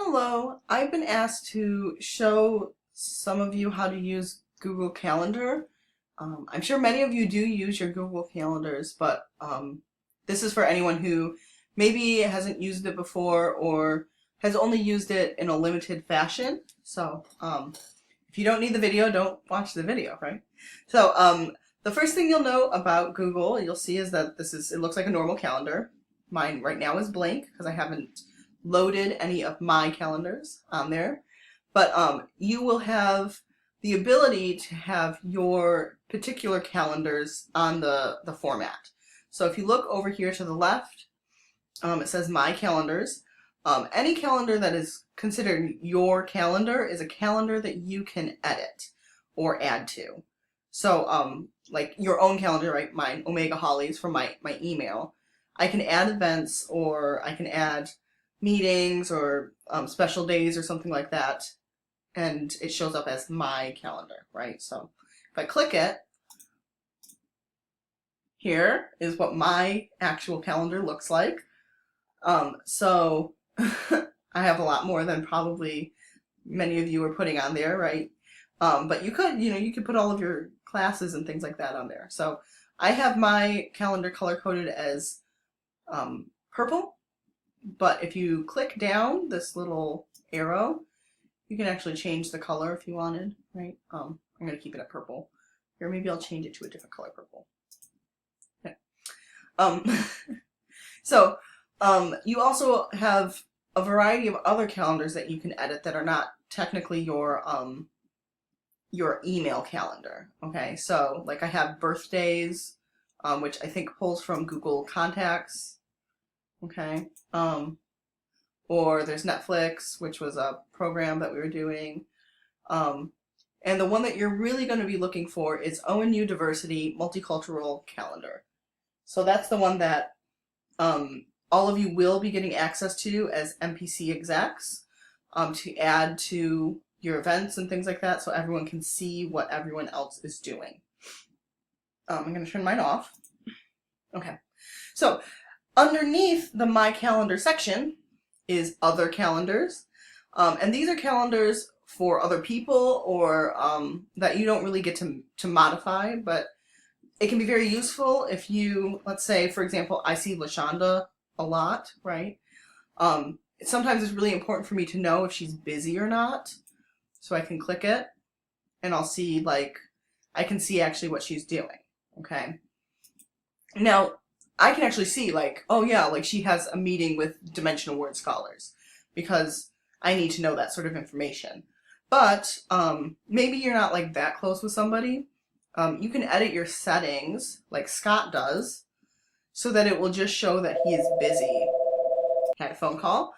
Hello, I've been asked to show some of you how to use Google Calendar. I'm sure many of you do use your Google Calendars, but this is for anyone who maybe hasn't used it before or has only used it in a limited fashion. So if you don't need the video, don't watch the video, right? So the first thing you'll know about Google, you'll see is that it looks like a normal calendar. Mine right now is blank because I haven't loaded any of my calendars on there, but you will have the ability to have your particular calendars on the format. So if you look over here to the left, it says My Calendars. Any calendar that is considered your calendar is a calendar that you can edit or add to. So like your own calendar, right? Mine, Omega Hollies, from my email. I can add events, or I can add meetings or special days or something like that, and it shows up as my calendar, right? So if I click it, here is what my actual calendar looks like. So I have a lot more than probably many of you are putting on there, right? But you could put all of your classes and things like that on there. So I have my calendar color coded as purple. But if you click down this little arrow, you can actually change the color if you wanted, right? I'm going to keep it at purple. Or maybe I'll change it to a different color purple. Okay. So you also have a variety of other calendars that you can edit that are not technically your email calendar. Okay, so like I have birthdays, which I think pulls from Google Contacts. Okay. Or there's Netflix, which was a program that we were doing. And the one that you're really going to be looking for is ONU Diversity Multicultural Calendar. So that's the one that all of you will be getting access to as MPC execs to add to your events and things like that, so everyone can see what everyone else is doing. I'm going to turn mine off. Okay. So underneath the My Calendar section is Other Calendars. And these are calendars for other people, or that you don't really get to modify, but it can be very useful if you, let's say, for example, I see LaShonda a lot, right? Sometimes it's really important for me to know if she's busy or not. So I can click it and I'll see, like, I can see actually what she's doing, okay? Now, I can actually see, like, oh yeah, like she has a meeting with Dimensional Word Scholars, because I need to know that sort of information. But maybe you're not like that close with somebody. You can edit your settings like Scott does, so that it will just show that he is busy. Had a phone call.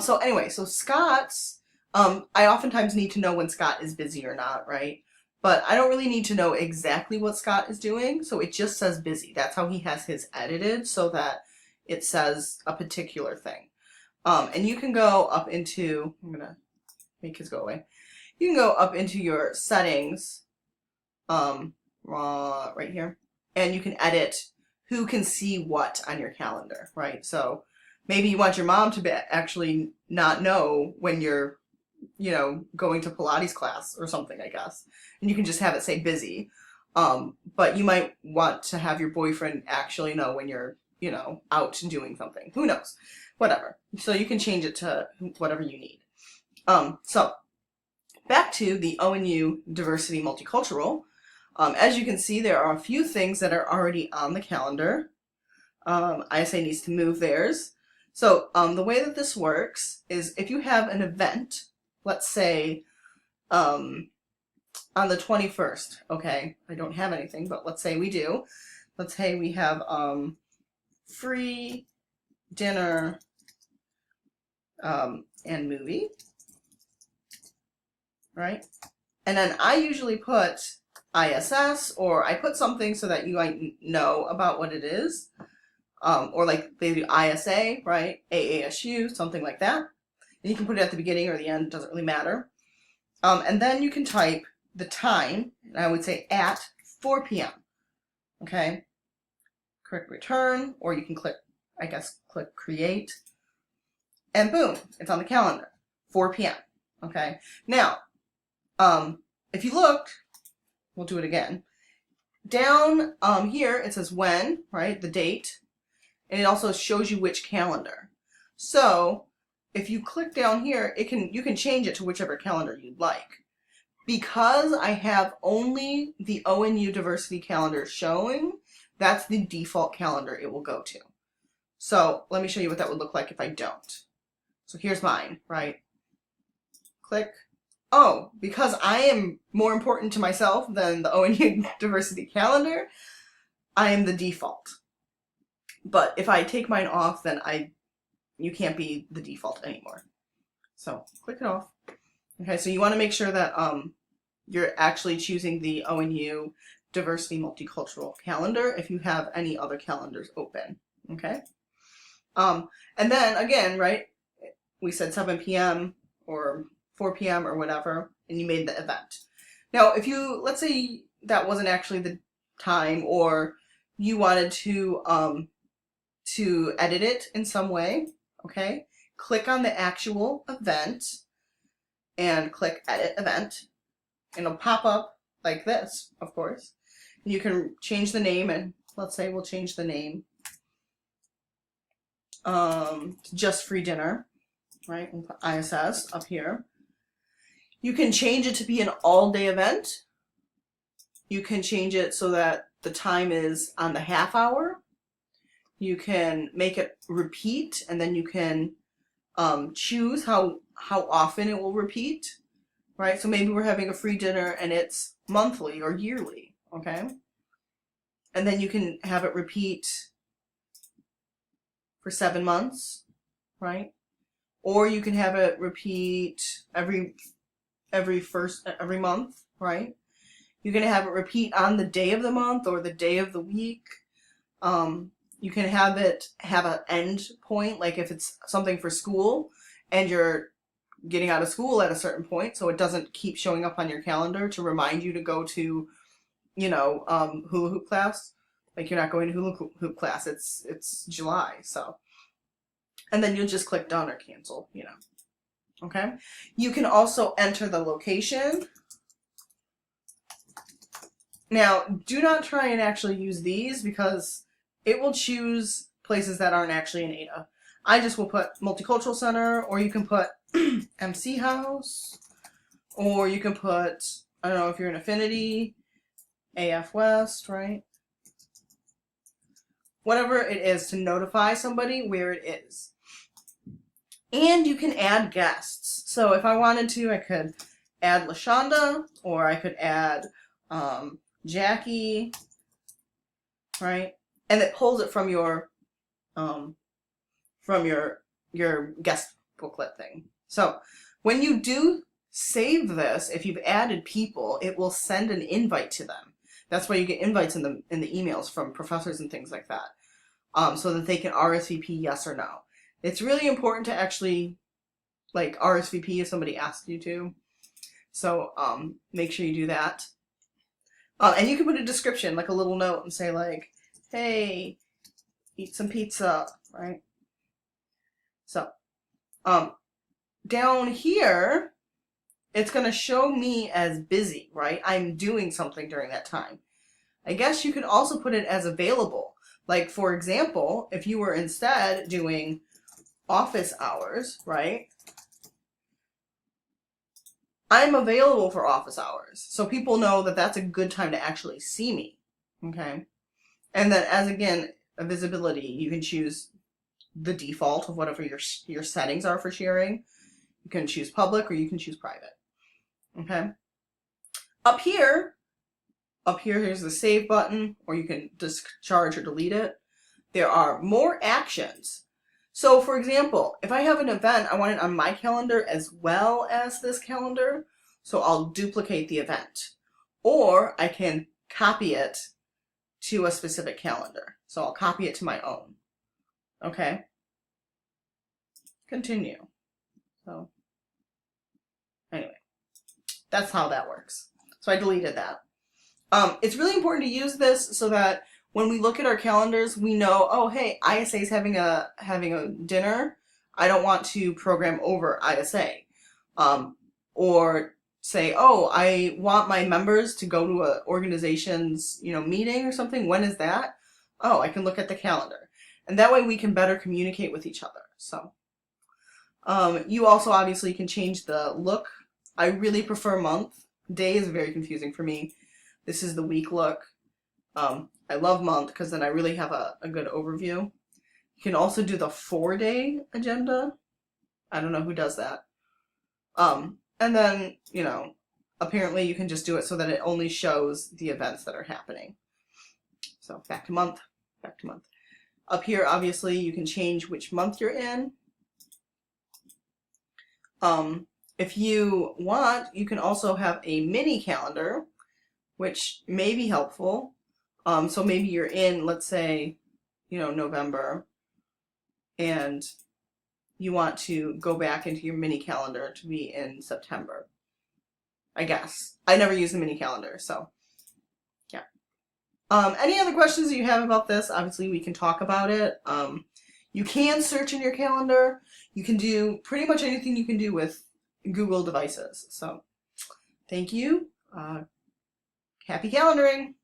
So anyway, so Scott's, I oftentimes need to know when Scott is busy or not, right? But I don't really need to know exactly what Scott is doing, so it just says busy. That's how he has his edited, so that it says a particular thing. And you can go up into, I'm going to make his go away. You can go up into your settings, right here, and you can edit who can see what on your calendar, right? So maybe you want your mom to actually not know when you're, going to Pilates class or something, I guess. And you can just have it say busy. But you might want to have your boyfriend actually know when you're, out doing something. Who knows? Whatever. So you can change it to whatever you need. So back to the ONU Diversity Multicultural. As you can see, there are a few things that are already on the calendar. ISA needs to move theirs. So the way that this works is if you have an event, let's say on the 21st, okay, I don't have anything, but let's say we do. Let's say we have free dinner and movie, right? And then I usually put ISS, or I put something so that you might know about what it is. Or like they do ISA, right? AASU, something like that. And you can put it at the beginning or the end, it doesn't really matter. And then you can type the time, and I would say at 4 p.m. Okay? Click return, or you can click create. And boom, it's on the calendar. 4 p.m. Okay. Now, if you look, we'll do it again. Down here it says when, right? The date, and it also shows you which calendar. So if you click down here, you can change it to whichever calendar you'd like. Because I have only the ONU diversity calendar showing, that's the default calendar it will go to. So let me show you what that would look like if I don't. So here's mine, right? Click. Oh, because I am more important to myself than the ONU diversity calendar, I am the default. But if I take mine off, then you can't be the default anymore. So click it off. Okay, so you want to make sure that you're actually choosing the ONU diversity multicultural calendar if you have any other calendars open. Okay. And then again, right, we said 7 p.m. or 4 p.m. or whatever, and you made the event. Now, if let's say that wasn't actually the time, or you wanted to edit it in some way, okay, click on the actual event and click Edit Event. And it'll pop up like this, of course. You can change the name, and let's say we'll change the name to Just Free Dinner, right? We'll put ISS up here. You can change it to be an all-day event. You can change it so that the time is on the half hour. You can make it repeat, and then you can choose how often it will repeat, right? So maybe we're having a free dinner and it's monthly or yearly, okay? And then you can have it repeat for 7 months, right? Or you can have it repeat every month, right? You can have it repeat on the day of the month or the day of the week. You can have it have an end point, like if it's something for school and you're getting out of school at a certain point, so it doesn't keep showing up on your calendar to remind you to go to, hula hoop class. Like you're not going to hula hoop class. It's July, so. And then you'll just click done or cancel, Okay. You can also enter the location. Now, do not try and actually use these because it will choose places that aren't actually in Ada. I just will put Multicultural Center, or you can put MC House, or you can put, I don't know if you're in Affinity, AF West, right? Whatever it is to notify somebody where it is. And you can add guests. So if I wanted to, I could add LaShonda, or I could add Jackie, right? And it pulls it from your guest booklet thing. So when you do save this, if you've added people, it will send an invite to them. That's why you get invites in the emails from professors and things like that, so that they can RSVP yes or no. It's really important to actually RSVP if somebody asks you to. So make sure you do that. And you can put a description, like a little note, and say like, hey, eat some pizza, right? So down here, it's going to show me as busy, right? I'm doing something during that time. I guess you could also put it as available. Like, for example, if you were instead doing office hours, right? I'm available for office hours. So people know that that's a good time to actually see me, okay? And then as, again, a visibility, you can choose the default of whatever your settings are for sharing. You can choose public or you can choose private, okay? Up here, here's the save button, or you can discharge or delete it. There are more actions. So for example, if I have an event, I want it on my calendar as well as this calendar, so I'll duplicate the event. Or I can copy it to a specific calendar. So I'll copy it to my own. Okay? Continue. So anyway, that's how that works. So I deleted that. It's really important to use this so that when we look at our calendars, we know, oh, hey, ISA is having a dinner. I don't want to program over ISA. Or say, oh, I want my members to go to a organization's, meeting or something. When is that? Oh, I can look at the calendar. And that way we can better communicate with each other. So, you also obviously can change the look. I really prefer month. Day is very confusing for me. This is the week look. I love month because then I really have a good overview. You can also do the 4-day agenda. I don't know who does that. And then, apparently you can just do it so that it only shows the events that are happening. So back to month, back to month. Up here, obviously, you can change which month you're in. If you want, you can also have a mini calendar, which may be helpful. So maybe you're in, let's say, November, and you want to go back into your mini calendar to be in September. I guess. I never use the mini calendar, so yeah. Any other questions that you have about this? Obviously, we can talk about it. You can search in your calendar. You can do pretty much anything you can do with Google devices. So, thank you. Happy calendaring.